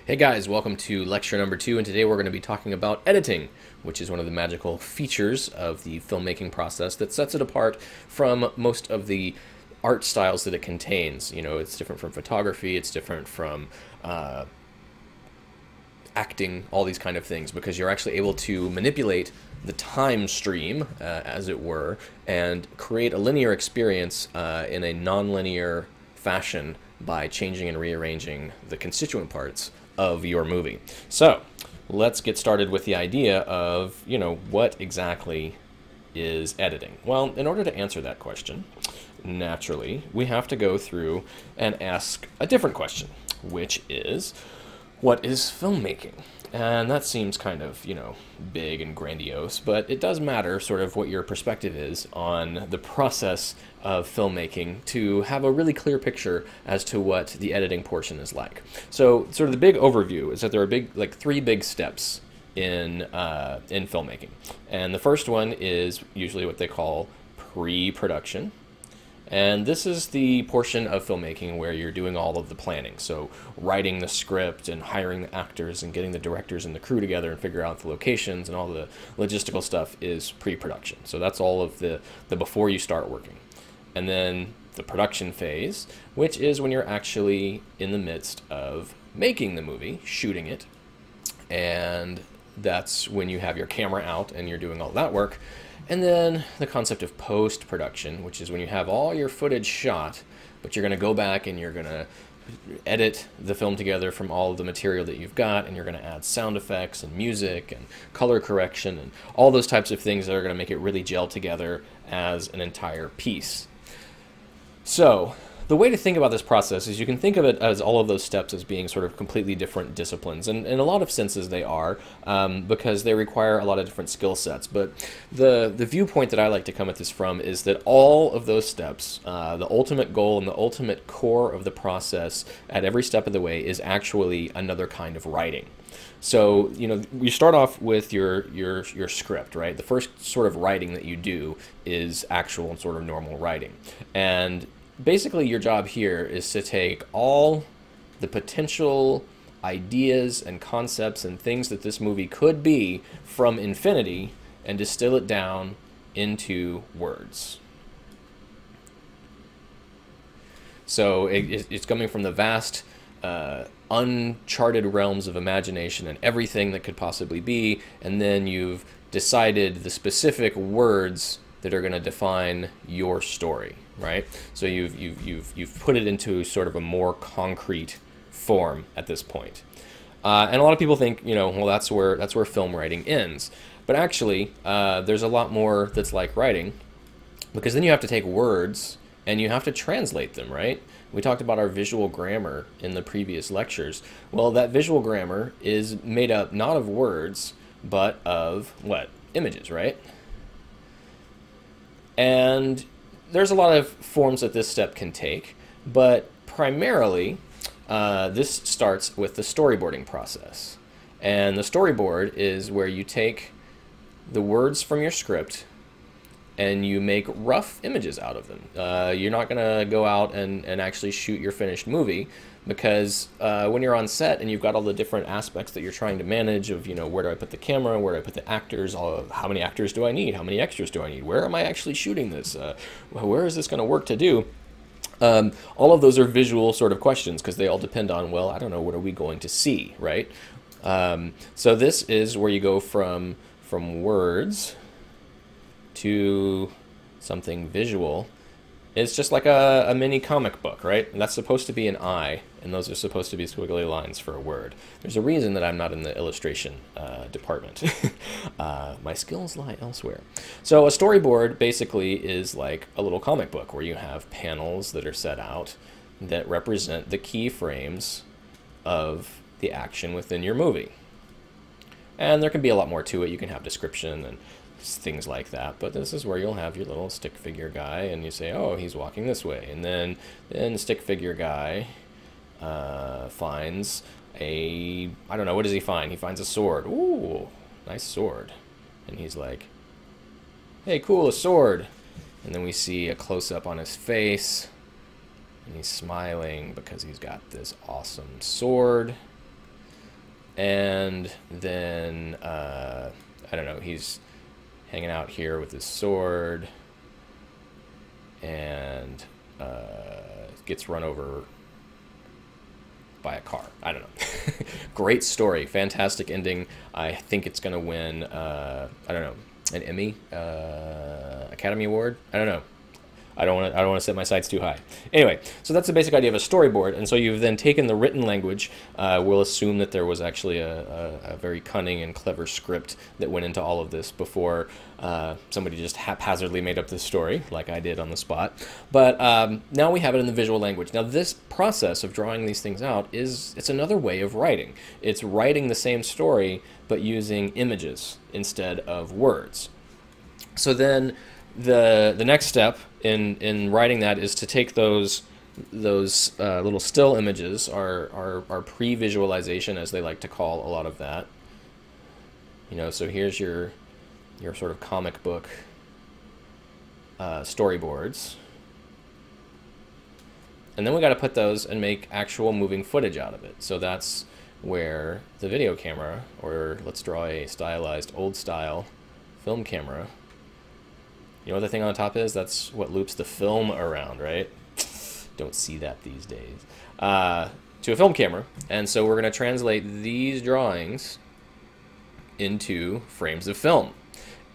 Hey guys, welcome to lecture number 2, and today we're going to be talking about editing, which is one of the magical features of the filmmaking process that sets it apart from most of the art styles that it contains. You know, it's different from photography, it's different from acting, all these kind of things, because you're actually able to manipulate the time stream, as it were, and create a linear experience in a non-linear fashion by changing and rearranging the constituent parts of your movie. So let's get started with the idea of, what exactly is editing? Well, in order to answer that question, naturally, we have to go through and ask a different question, which is, what is filmmaking? And that seems kind of, big and grandiose, but it does matter sort of what your perspective is on the process of filmmaking to have a really clear picture as to what the editing portion is like. So sort of the big overview is that there are three big steps in filmmaking. And the first one is usually what they call pre-production. And this is the portion of filmmaking where you're doing all of the planning. So writing the script and hiring the actors and getting the directors and the crew together and figure out the locations and all the logistical stuff is pre-production. So that's all of the before you start working. And then the production phase, which is when you're actually in the midst of making the movie, shooting it. And that's when you have your camera out and you're doing all that work. And then the concept of post-production, which is when you have all your footage shot, but you're going to go back and you're going to edit the film together from all of the material that you've got, and you're going to add sound effects and music and color correction and all those types of things that are going to make it really gel together as an entire piece. So the way to think about this process is you can think of it as all of those steps as being sort of completely different disciplines. And in a lot of senses they are, because they require a lot of different skill sets. But the viewpoint that I like to come at this from is that all of those steps, the ultimate goal and the ultimate core of the process at every step of the way is actually another kind of writing. So, you start off with your script, right? The first sort of writing that you do is actual and sort of normal writing. And basically your job here is to take all the potential ideas and concepts and things that this movie could be from infinity and distill it down into words. So it's coming from the vast uncharted realms of imagination and everything that could possibly be, and then you've decided the specific words that are going to define your story, right? So you've put it into sort of a more concrete form at this point. And a lot of people think, well, that's where film writing ends. But actually, there's a lot more that's like writing, because then you have to take words and you have to translate them, right? We talked about our visual grammar in the previous lectures. Well, that visual grammar is made up not of words, but of what? Images, right? And there's a lot of forms that this step can take, but primarily this starts with the storyboarding process. And the storyboard is where you take the words from your script and you make rough images out of them. You're not going to go out and actually shoot your finished movie, because when you're on set and you've got all the different aspects that you're trying to manage of, where do I put the camera, where do I put the actors, how many actors do I need, how many extras do I need, where am I actually shooting this, where is this going to work to do? All of those are visual sort of questions, because they all depend on, well, I don't know, what are we going to see, right? So this is where you go from words to something visual. It's just like a mini comic book, right? And that's supposed to be an eye, and those are supposed to be squiggly lines for a word. There's a reason that I'm not in the illustration department. My skills lie elsewhere. So a storyboard basically is like a little comic book where you have panels that are set out that represent the key frames of the action within your movie. And there can be a lot more to it. You can have description and things like that, but this is where you'll have your little stick figure guy, and you say, oh, he's walking this way, and then the stick figure guy finds I don't know, what does he find? He finds a sword. Ooh, nice sword. And he's like, hey, cool, a sword. And then we see a close-up on his face, and he's smiling because he's got this awesome sword. And then, I don't know, he's hanging out here with his sword and gets run over by a car. I don't know. Great story, fantastic ending. I think it's gonna win. I don't know, an Emmy, Academy Award. I don't know. I don't want to set my sights too high. Anyway, so that's the basic idea of a storyboard. And so you've then taken the written language. We'll assume that there was actually a very cunning and clever script that went into all of this before somebody just haphazardly made up this story, like I did on the spot. But now we have it in the visual language. Now this process of drawing these things out it's another way of writing. It's writing the same story, but using images instead of words. So then the next step in writing that is to take those little still images, our pre-visualization, as they like to call a lot of that. You know, so here's your sort of comic book storyboards. And then we got to put those and make actual moving footage out of it. So that's where the video camera, or let's draw a stylized old style film camera. You know what the thing on the top is? That's what loops the film around, right? Don't see that these days. To a film camera. And so we're going to translate these drawings into frames of film.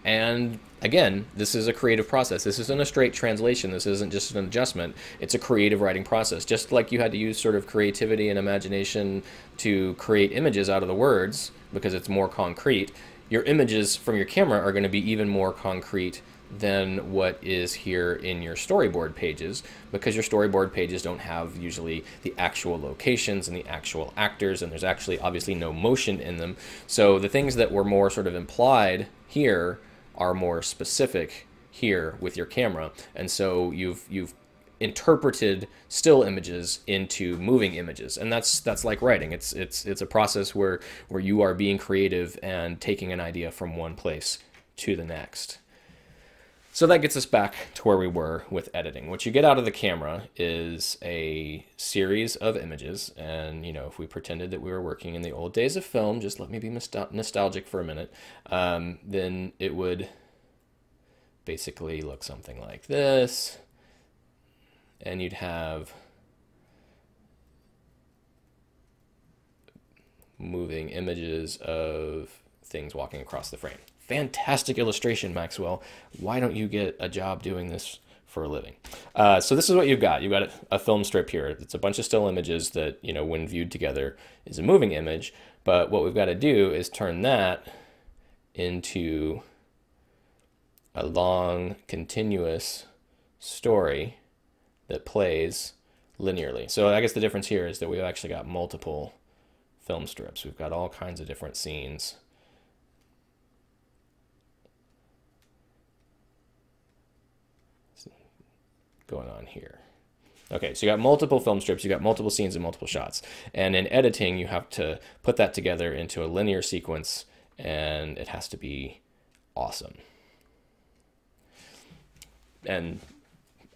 And again, this is a creative process. This isn't a straight translation. This isn't just an adjustment. It's a creative writing process. Just like you had to use sort of creativity and imagination to create images out of the words because it's more concrete, your images from your camera are going to be even more concrete than what is here in your storyboard pages, because your storyboard pages don't have usually the actual locations and the actual actors, and there's actually obviously no motion in them. So the things that were more sort of implied here are more specific here with your camera, and so you've interpreted still images into moving images, and that's like writing. It's a process where you are being creative and taking an idea from one place to the next. So that gets us back to where we were with editing. What you get out of the camera is a series of images, and you know, if we pretended that we were working in the old days of film, just let me be nostalgic for a minute, then it would basically look something like this, and you'd have moving images of things walking across the frame. Fantastic illustration, Maxwell. Why don't you get a job doing this for a living? So this is what you've got. You've got a film strip here. It's a bunch of still images that, you know, when viewed together is a moving image. But what we've got to do is turn that into a long, continuous story that plays linearly. So I guess the difference here is that we've actually got multiple film strips. We've got all kinds of different scenes going on here. Okay, so you got multiple film strips, you got multiple scenes and multiple shots. And in editing, you have to put that together into a linear sequence, and it has to be awesome. And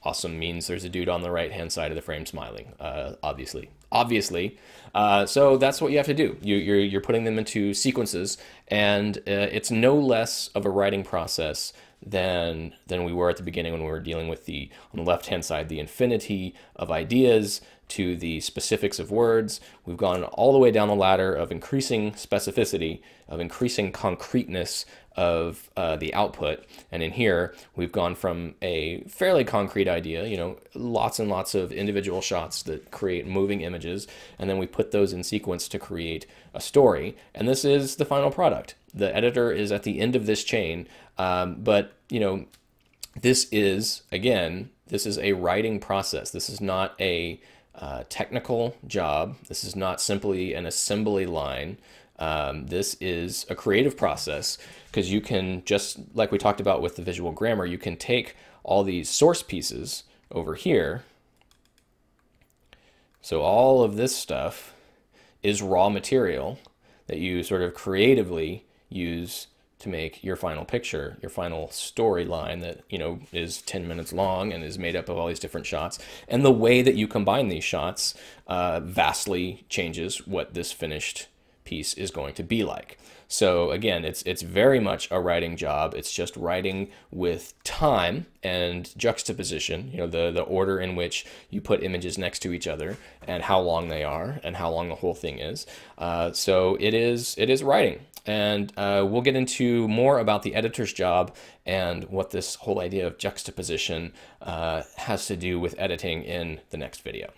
awesome means there's a dude on the right-hand side of the frame smiling, obviously. So that's what you have to do. You're putting them into sequences, and it's no less of a writing process than we were at the beginning when we were dealing with on the left-hand side, the infinity of ideas to the specifics of words. We've gone all the way down the ladder of increasing specificity, of increasing concreteness of the output. And in here, we've gone from a fairly concrete idea, you know, lots and lots of individual shots that create moving images, and then we put those in sequence to create a story. And this is the final product. The editor is at the end of this chain, but, you know, this is, again, this is a writing process. This is not a technical job. This is not simply an assembly line. This is a creative process, because you can, just like we talked about with the visual grammar, you can take all these source pieces over here. So all of this stuff is raw material that you sort of creatively use to make your final picture, your final storyline that, you know, is 10 minutes long and is made up of all these different shots. And the way that you combine these shots vastly changes what this finished piece is going to be like. So again, it's very much a writing job. It's just writing with time and juxtaposition, the order in which you put images next to each other and how long they are and how long the whole thing is. So it is writing. And we'll get into more about the editor's job and what this whole idea of juxtaposition has to do with editing in the next video.